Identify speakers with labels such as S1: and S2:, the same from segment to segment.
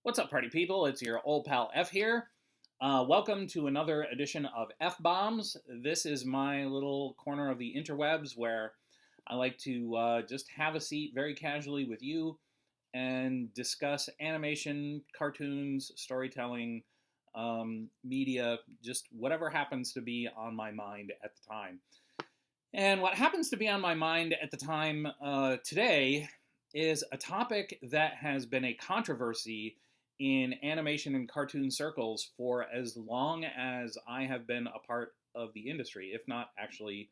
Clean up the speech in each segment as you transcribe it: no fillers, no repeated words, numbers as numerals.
S1: What's up, party people? It's your old pal F here. Welcome to another edition of F Bombs. This is my little corner of the interwebs where I like to just have a seat very casually with you and discuss animation, cartoons, storytelling, media, just whatever happens to be on my mind at the time. And what happens to be on my mind at the time today is a topic that has been a controversy in animation and cartoon circles for as long as I have been a part of the industry, if not actually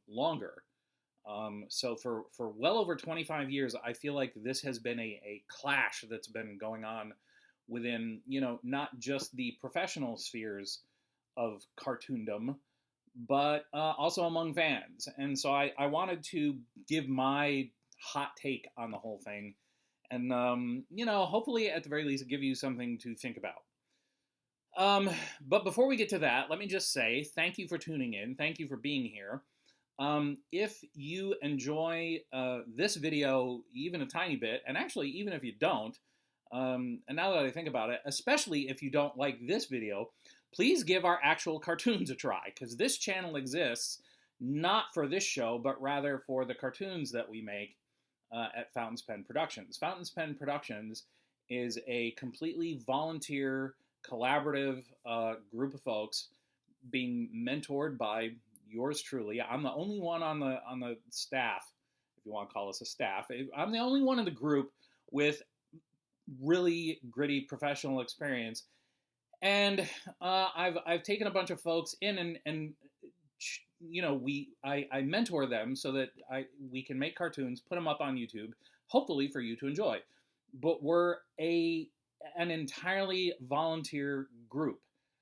S1: longer. So for well over 25 years, I feel like this has been a clash that's been going on within, not just the professional spheres of cartoondom, but also among fans. And so I wanted to give my hot take on the whole thing and, hopefully at the very least give you something to think about. But before we get to that, let me just say thank you for tuning in. Thank you for being here. If you enjoy this video even a tiny bit, and actually even if you don't, and now that I think about it, especially if you don't like this video, please give our actual cartoons a try, because this channel exists not for this show, but rather for the cartoons that we make at Fountain's Pen Productions. Fountain's Pen Productions is a completely volunteer, collaborative group of folks being mentored by yours truly. I'm the only one on the staff, if you want to call us a staff. I'm the only one in the group with really gritty professional experience, and I've taken a bunch of folks in and I mentor them so that we can make cartoons, put them up on YouTube, hopefully for you to enjoy. But we're an entirely volunteer group,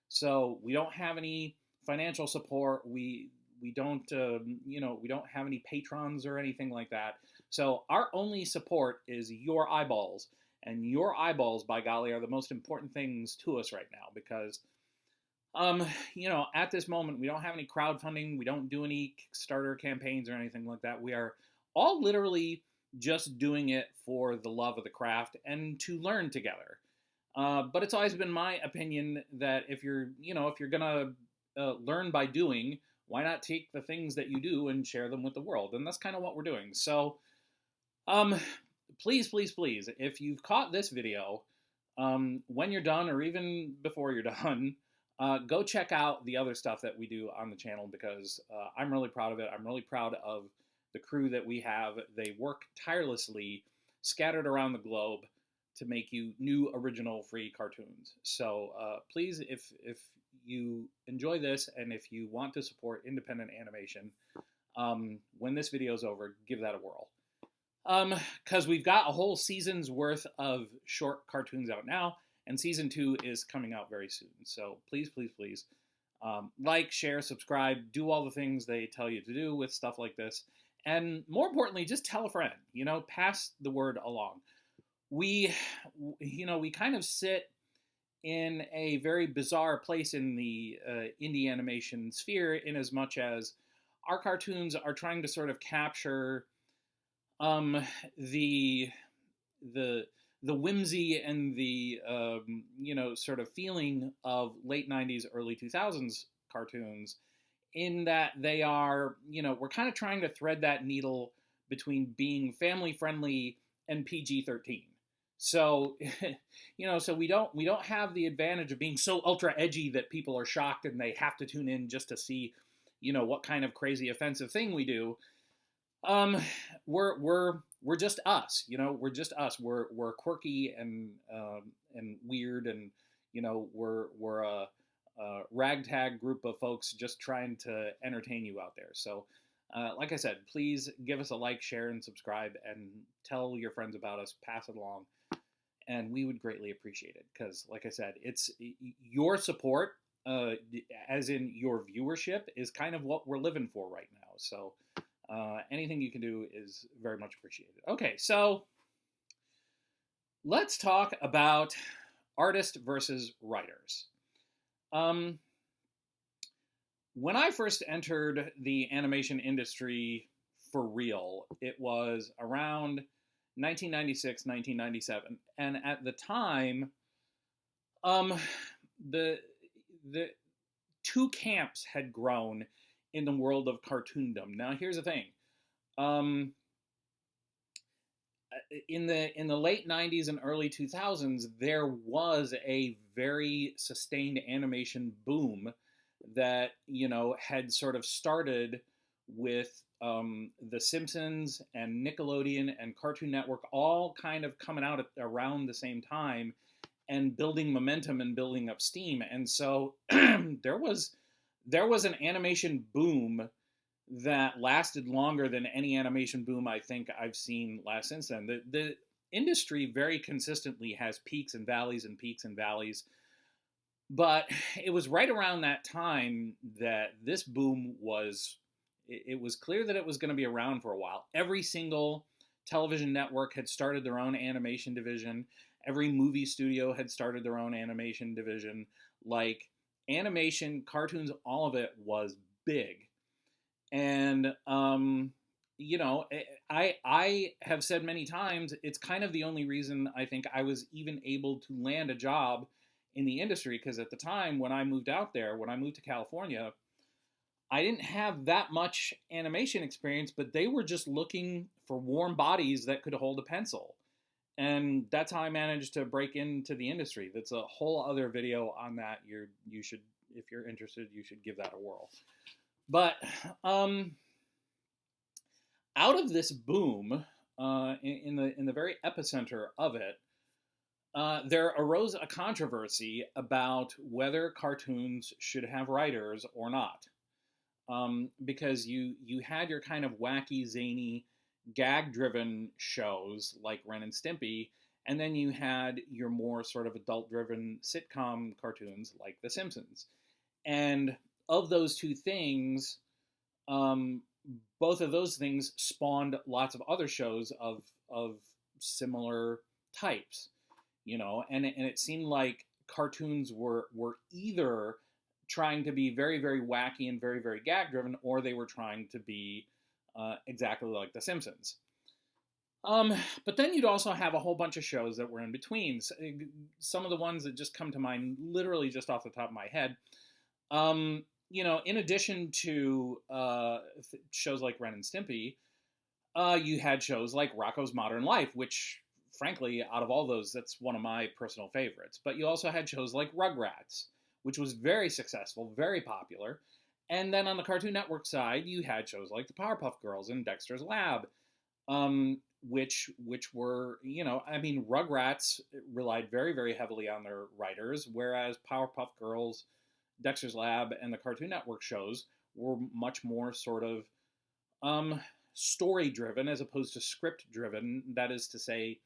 S1: so we don't have any financial support. We don't we don't have any patrons or anything like that. So our only support is your eyeballs, and your eyeballs, by golly, are the most important things to us right now because at this moment, we don't have any crowdfunding. We don't do any Kickstarter campaigns or anything like that. We are all literally just doing it for the love of the craft and to learn together. But it's always been my opinion that if you're gonna learn by doing, why not take the things that you do and share them with the world? And that's kind of what we're doing. So, please, please, please, if you've caught this video, when you're done or even before you're done, go check out the other stuff that we do on the channel because I'm really proud of it. I'm really proud of the crew that we have. They work tirelessly, scattered around the globe, to make you new, original, free cartoons. So please, if you enjoy this and if you want to support independent animation, when this video is over, give that a whirl. Because we've got a whole season's worth of short cartoons out now, and season 2 is coming out very soon. So please, please, please, like, share, subscribe, do all the things they tell you to do with stuff like this. And more importantly, just tell a friend, pass the word along. We kind of sit in a very bizarre place in the indie animation sphere in as much as our cartoons are trying to sort of capture the whimsy and the sort of feeling of late 90s, early 2000s cartoons, in that they are, we're kind of trying to thread that needle between being family friendly and PG-13. So, so we don't have the advantage of being so ultra edgy that people are shocked and they have to tune in just to see, what kind of crazy offensive thing we do. We're just us, we're just us. We're quirky and weird, and we're a ragtag group of folks just trying to entertain you out there. So, like I said, please give us a like, share, and subscribe, and tell your friends about us. Pass it along, and we would greatly appreciate it. Because, like I said, it's your support, as in your viewership, is kind of what we're living for right now. So. Anything you can do is very much appreciated. Okay, so let's talk about artist versus writers. When I first entered the animation industry for real, it was around 1996, 1997, and at the time, um, the the two camps had grown in the world of cartoondom. Now, here's the thing. Um, in the late 90s and early 2000s, there was a very sustained animation boom that, had sort of started with The Simpsons and Nickelodeon and Cartoon Network all kind of coming out around the same time and building momentum and building up steam. And so there was an animation boom that lasted longer than any animation boom I think I've seen last since then. The industry very consistently has peaks and valleys and peaks and valleys. But it was right around that time that this boom it was clear that it was going to be around for a while. Every single television network had started their own animation division. Every movie studio had started their own animation division. Like, animation, cartoons, all of it was big. And I have said many times, it's kind of the only reason I think I was even able to land a job in the industry, because at the time when I moved to California, I didn't have that much animation experience, but they were just looking for warm bodies that could hold a pencil. And that's how I managed to break into the industry. That's a whole other video on that. You should, if you're interested, you should give that a whirl. But out of this boom, in the very epicenter of it, there arose a controversy about whether cartoons should have writers or not, because you had your kind of wacky, zany, gag-driven shows like Ren and Stimpy, and then you had your more sort of adult-driven sitcom cartoons like The Simpsons, and of those two things, both of those things spawned lots of other shows of similar types, and it seemed like cartoons were either trying to be very, very wacky and very, very gag driven, or they were trying to be exactly like The Simpsons. But then you'd also have a whole bunch of shows that were in between. Some of the ones that just come to mind, literally just off the top of my head. In addition to shows like Ren and Stimpy, you had shows like Rocko's Modern Life, which, frankly, out of all those, that's one of my personal favorites. But you also had shows like Rugrats, which was very successful, very popular. And then on the Cartoon Network side, you had shows like the Powerpuff Girls and Dexter's Lab, which were, Rugrats relied very, very heavily on their writers, whereas Powerpuff Girls, Dexter's Lab, and the Cartoon Network shows were much more sort of story-driven as opposed to script-driven. That is to say,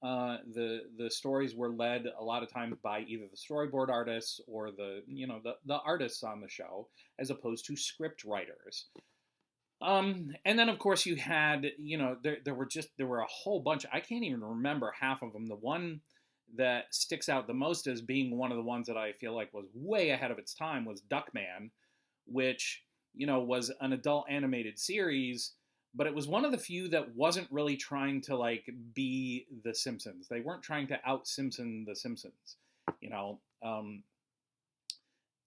S1: the stories were led a lot of times by either the storyboard artists or the artists on the show, as opposed to script writers. And then of course you had, there were a whole bunch. I can't even remember half of them. The one that sticks out the most as being one of the ones that I feel like was way ahead of its time was Duckman, which, was an adult animated series, but it was one of the few that wasn't really trying to like be The Simpsons. They weren't trying to out-Simpson The Simpsons,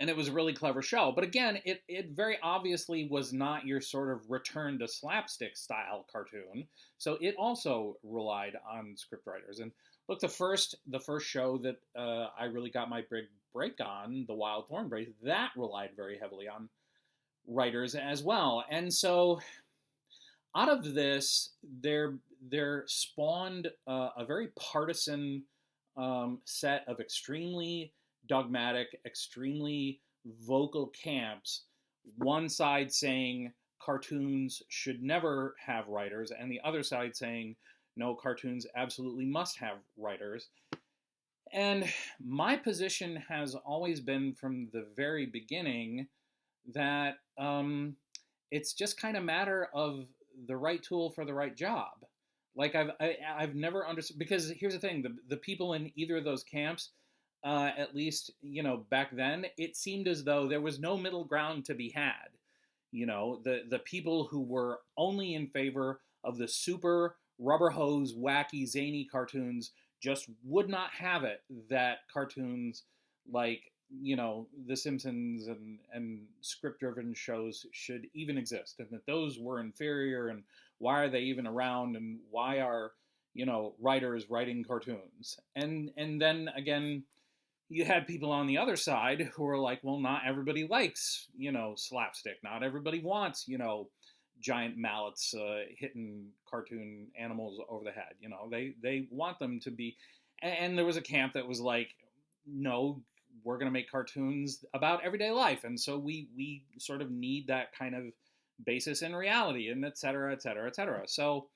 S1: and it was a really clever show. But again, it very obviously was not your sort of return to slapstick style cartoon. So it also relied on scriptwriters. And look, the first show that I really got my big break on, The Wild Thornberrys, that relied very heavily on writers as well. And so out of this, there spawned a very partisan set of extremely dogmatic, extremely vocal camps. One side saying cartoons should never have writers, and the other side saying, no, cartoons absolutely must have writers. And my position has always been from the very beginning that it's just kind of a matter of the right tool for the right job. Like I've never understood, because here's the thing, the people in either of those camps, at least, back then, it seemed as though there was no middle ground to be had. The people who were only in favor of the super rubber hose, wacky, zany cartoons just would not have it that cartoons like, The Simpsons and script driven shows should even exist, and that those were inferior, and why are they even around, and why are, writers writing cartoons? And then again, you had people on the other side who were like, well, not everybody likes, slapstick. Not everybody wants, giant mallets hitting cartoon animals over the head. They want them to be. And there was a camp that was like, no, we're going to make cartoons about everyday life, and so we sort of need that kind of basis in reality, and et cetera, et cetera, et cetera. So,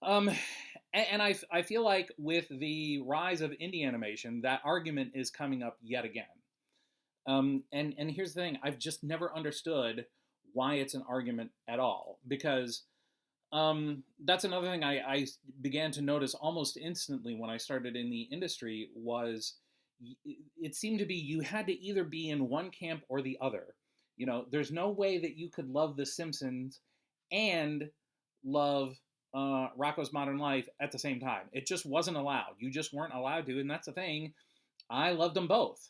S1: and I feel like with the rise of indie animation, that argument is coming up yet again. And here's the thing: I've just never understood why it's an argument at all, because that's another thing I began to notice almost instantly when I started in the industry was it seemed to be you had to either be in one camp or the other. There's no way that you could love The Simpsons and love Rocko's Modern Life at the same time. It just wasn't allowed. You just weren't allowed to, and that's the thing. I loved them both.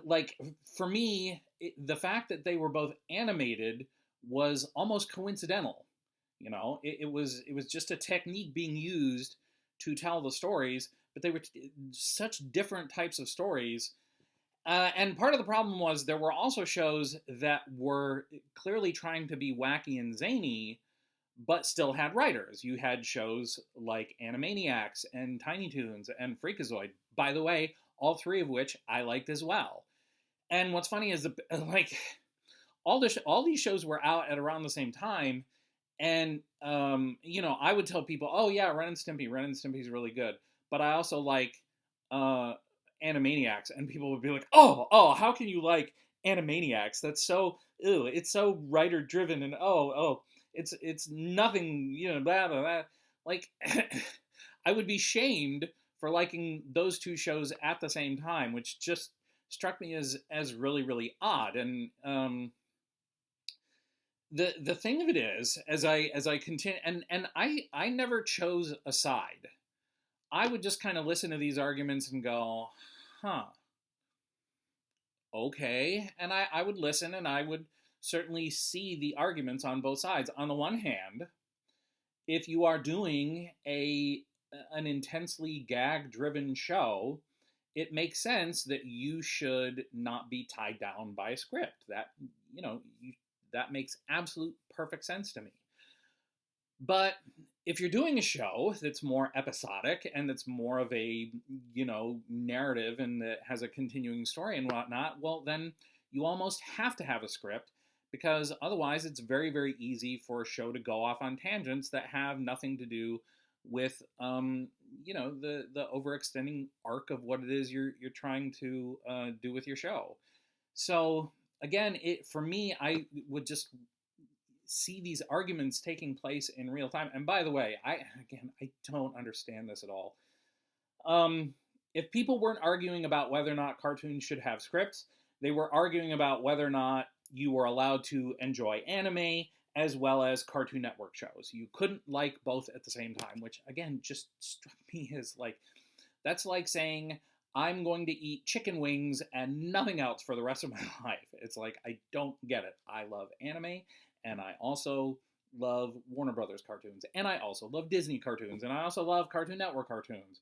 S1: Like, for me, the fact that they were both animated was almost coincidental. It was just a technique being used to tell the stories, but they were such different types of stories. And part of the problem was there were also shows that were clearly trying to be wacky and zany, but still had writers. You had shows like Animaniacs and Tiny Toons and Freakazoid. By the way, all three of which I liked as well. And what's funny is like all these shows were out at around the same time, and I would tell people, oh yeah, Ren and Stimpy is really good, but I also like Animaniacs, and people would be like, oh, how can you like Animaniacs? That's so it's so writer driven, and it's nothing, blah blah blah. Like, I would be shamed for liking those two shows at the same time, which just struck me as really, really odd. And the thing of it is, as I continue, and I never chose a side. I would just kind of listen to these arguments and go, huh, okay. And I would listen, and I would certainly see the arguments on both sides. On the one hand, if you are doing an intensely gag-driven show, it makes sense that you should not be tied down by a script. That makes absolute perfect sense to me. But if you're doing a show that's more episodic and that's more of a, narrative and that has a continuing story and whatnot, well, then you almost have to have a script, because otherwise it's very, very easy for a show to go off on tangents that have nothing to do with, the overextending arc of what it is you're trying to do with your show. So again, for me, I would just see these arguments taking place in real time. And by the way, I don't understand this at all. If people weren't arguing about whether or not cartoons should have scripts, they were arguing about whether or not you were allowed to enjoy anime as well as Cartoon Network shows. You couldn't like both at the same time, which again just struck me as like, that's like saying I'm going to eat chicken wings and nothing else for the rest of my life. It's like, I don't get it. I love anime, and I also love Warner Brothers cartoons, and I also love Disney cartoons, and I also love Cartoon Network cartoons,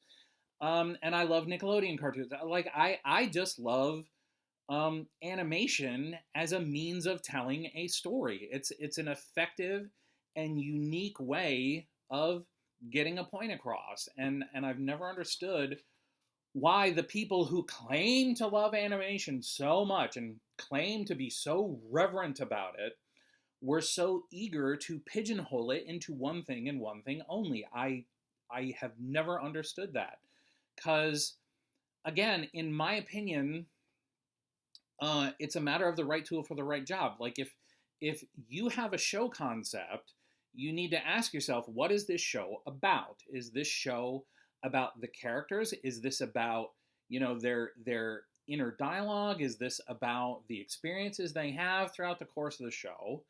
S1: and I love Nickelodeon cartoons. Like, I just love animation as a means of telling a story. It's an effective and unique way of getting a point across, and I've never understood why the people who claim to love animation so much and claim to be so reverent about it were so eager to pigeonhole it into one thing and one thing only. I have never understood that, because again, in my opinion, it's a matter of the right tool for the right job. Like, if you have a show concept, you need to ask yourself, what is this show about? Is this show about the characters? Is this about, their inner dialogue? Is this about the experiences they have throughout the course of the show?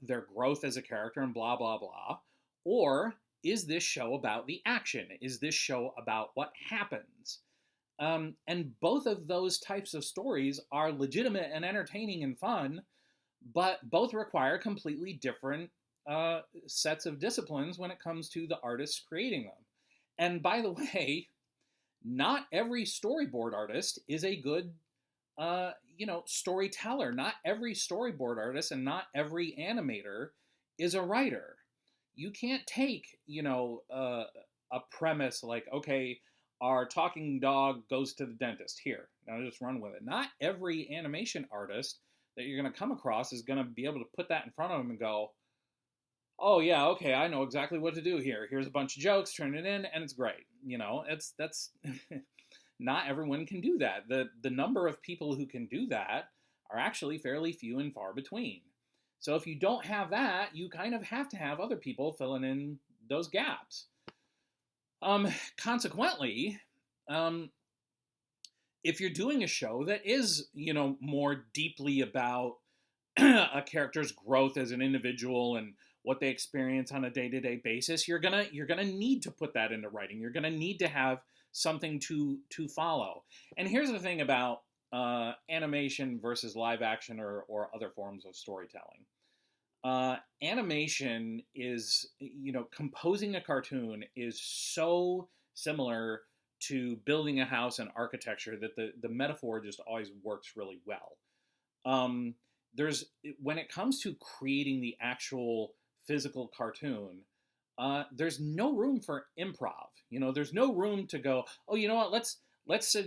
S1: their growth as a character and blah, blah, blah? Or is this show about the action? Is this show about what happens? And both of those types of stories are legitimate and entertaining and fun, but both require completely different sets of disciplines when it comes to the artists creating them. And by the way, not every storyboard artist is a good storyteller. Not every storyboard artist and not every animator is a writer. You can't take, a premise like, okay, our talking dog goes to the dentist. Here, now just run with it. Not every animation artist that you're going to come across is going to be able to put that in front of them and go, oh yeah, okay, I know exactly what to do here. Here's a bunch of jokes, turn it in, and it's great. That's not everyone can do that. The number of people who can do that are actually fairly few and far between. So if you don't have that, you kind of have to have other people filling in those gaps. Consequently, if you're doing a show that is, more deeply about a character's growth as an individual and what they experience on a day-to-day basis, you're gonna need to put that into writing. You're gonna need to have something to follow. And here's the thing about animation versus live action or other forms of storytelling. Animation is, composing a cartoon is so similar to building a house and architecture that the metaphor just always works really well. When it comes to creating the actual physical cartoon, there's no room for improv. There's no room to go, oh, you know what, let's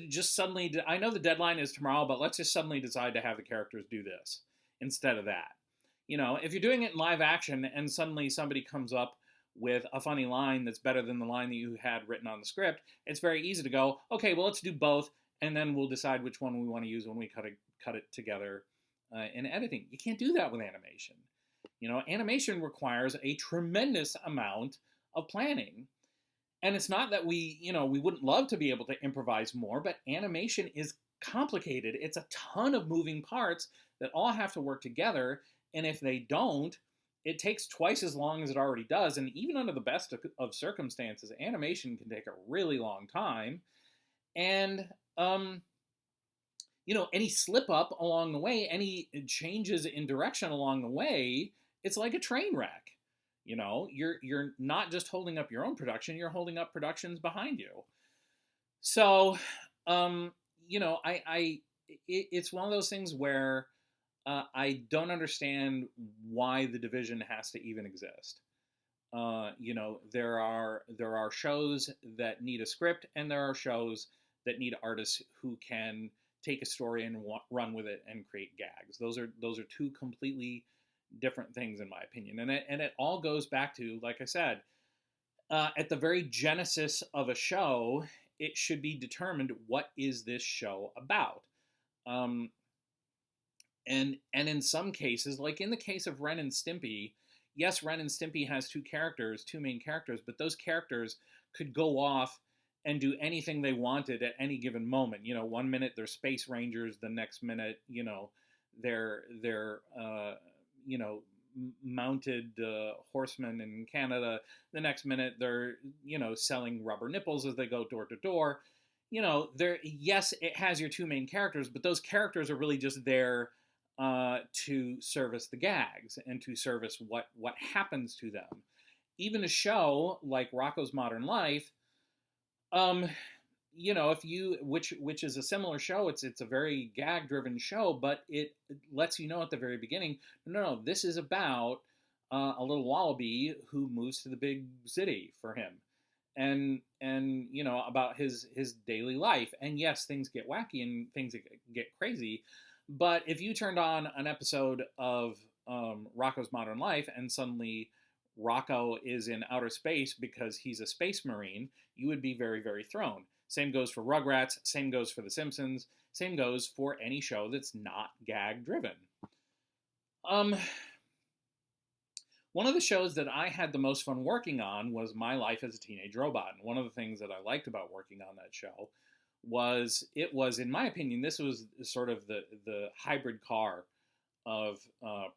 S1: just suddenly, I know the deadline is tomorrow, but let's just suddenly decide to have the characters do this instead of that. If you're doing it in live action and suddenly somebody comes up with a funny line that's better than the line that you had written on the script, it's very easy to go, okay, well, let's do both, and then we'll decide which one we want to use when we cut it together in editing. You can't do that with animation. Animation requires a tremendous amount of planning. And it's not that we wouldn't love to be able to improvise more, but animation is complicated. It's a ton of moving parts that all have to work together. And if they don't, it takes twice as long as it already does. And even under the best of circumstances, animation can take a really long time. And, any slip up along the way, any changes in direction along the way, it's like a train wreck. You're not just holding up your own production, you're holding up productions behind you. So, it's one of those things where I don't understand why the division has to even exist. There are shows that need a script, and there are shows that need artists who can take a story and run with it and create gags. Those are two completely different things, in my opinion. And it all goes back to, like I said, at the very genesis of a show, it should be determined, what is this show about? And in some cases, like in the case of Ren and Stimpy, yes, Ren and Stimpy has two main characters, but those characters could go off and do anything they wanted at any given moment. 1 minute they're space rangers, the next minute, they're mounted horsemen in Canada. The next minute they're, selling rubber nipples as they go door to door. Yes, it has your two main characters, but those characters are really just there to service the gags and to service what happens to them. Even a show like Rocko's Modern Life, which is a similar show, it's a very gag-driven show, but it lets you know at the very beginning, no, this is about a little wallaby who moves to the big city for him, and about his daily life. And yes, things get wacky and things get crazy, but if you turned on an episode of Rocko's Modern Life and suddenly Rocko is in outer space because he's a space marine, you would be very, very thrown. Same goes for Rugrats, same goes for The Simpsons, same goes for any show that's not gag-driven. One of the shows that I had the most fun working on was My Life as a Teenage Robot. And one of the things that I liked about working on that show was, in my opinion, this was sort of the hybrid car of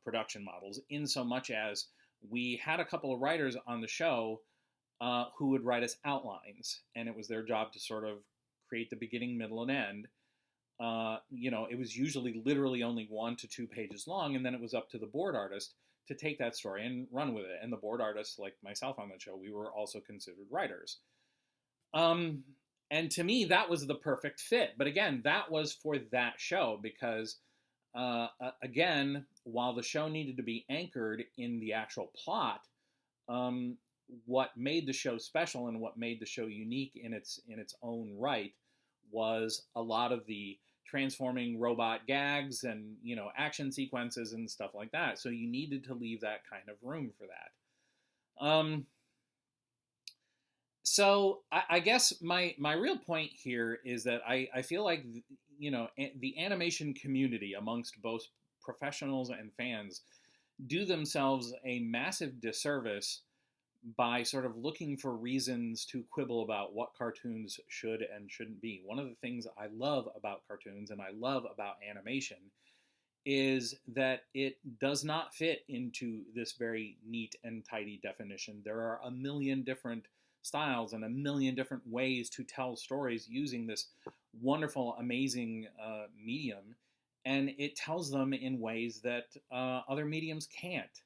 S1: production models, in so much as we had a couple of writers on the show who would write us outlines, and it was their job to sort of create the beginning, middle, and end. It was usually literally only 1 to 2 pages long, and then it was up to the board artist to take that story and run with it. And the board artists, like myself on the show, we were also considered writers. And to me, that was the perfect fit. But again, that was for that show because, again, while the show needed to be anchored in the actual plot, what made the show special and what made the show unique in its own right was a lot of the transforming robot gags and action sequences and stuff like that. So you needed to leave that kind of room for that. So I guess my real point here is that I feel like the animation community amongst both professionals and fans do themselves a massive disservice by sort of looking for reasons to quibble about what cartoons should and shouldn't be. One of the things I love about cartoons and I love about animation is that it does not fit into this very neat and tidy definition. There are a million different styles and a million different ways to tell stories using this wonderful, amazing medium, and it tells them in ways that other mediums can't.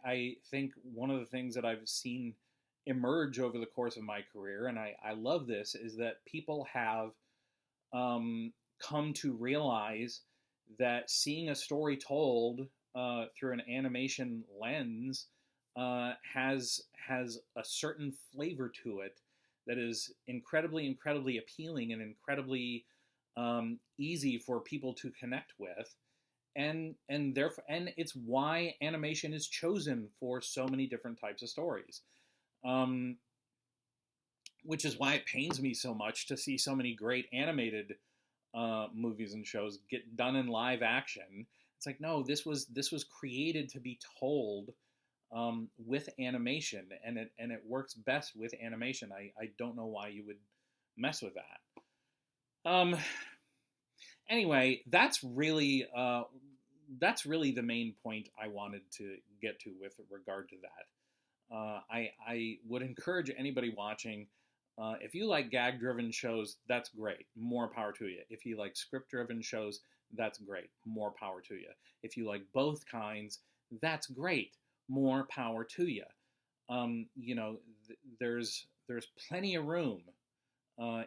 S1: I think one of the things that I've seen emerge over the course of my career, and I love this, is that people have come to realize that seeing a story told through an animation lens has a certain flavor to it that is incredibly, incredibly appealing and incredibly easy for people to connect with. And therefore, and it's why animation is chosen for so many different types of stories, which is why it pains me so much to see so many great animated movies and shows get done in live action. It's like, no, this was created to be told with animation, and it works best with animation. I don't know why you would mess with that. Anyway, that's really the main point I wanted to get to with regard to that. I would encourage anybody watching, if you like gag-driven shows, that's great. More power to you. If you like script-driven shows, that's great. More power to you. If you like both kinds, that's great. More power to you. There's plenty of room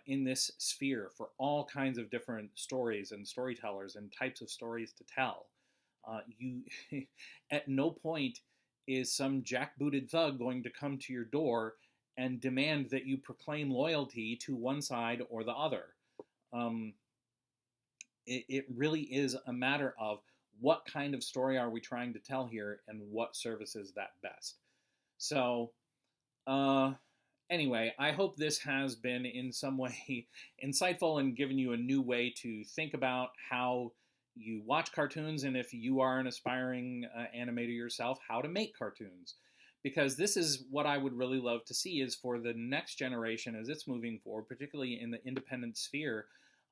S1: in this sphere for all kinds of different stories and storytellers and types of stories to tell. You, at no point is some jackbooted thug going to come to your door and demand that you proclaim loyalty to one side or the other. It really is a matter of what kind of story are we trying to tell here and what services that best. So, anyway, I hope this has been in some way insightful and given you a new way to think about how you watch cartoons, and if you are an aspiring animator yourself, how to make cartoons. Because this is what I would really love to see, is for the next generation as it's moving forward, particularly in the independent sphere,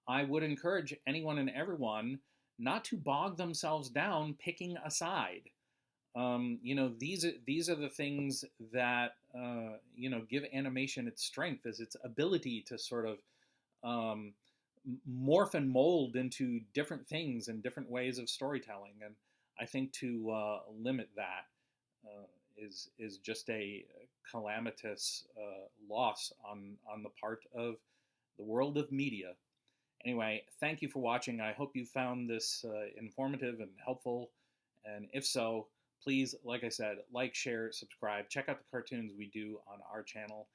S1: I would encourage anyone and everyone not to bog themselves down picking a side. These are the things that give animation its strength, is its ability to sort of morph and mold into different things and different ways of storytelling. And I think to limit that is just a calamitous loss on the part of the world of media. Anyway, thank you for watching. I hope you found this informative and helpful. And if so, please, like I said, like, share, subscribe. Check out the cartoons we do on our channel.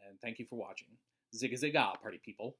S1: And thank you for watching. Zigga zigga, party people.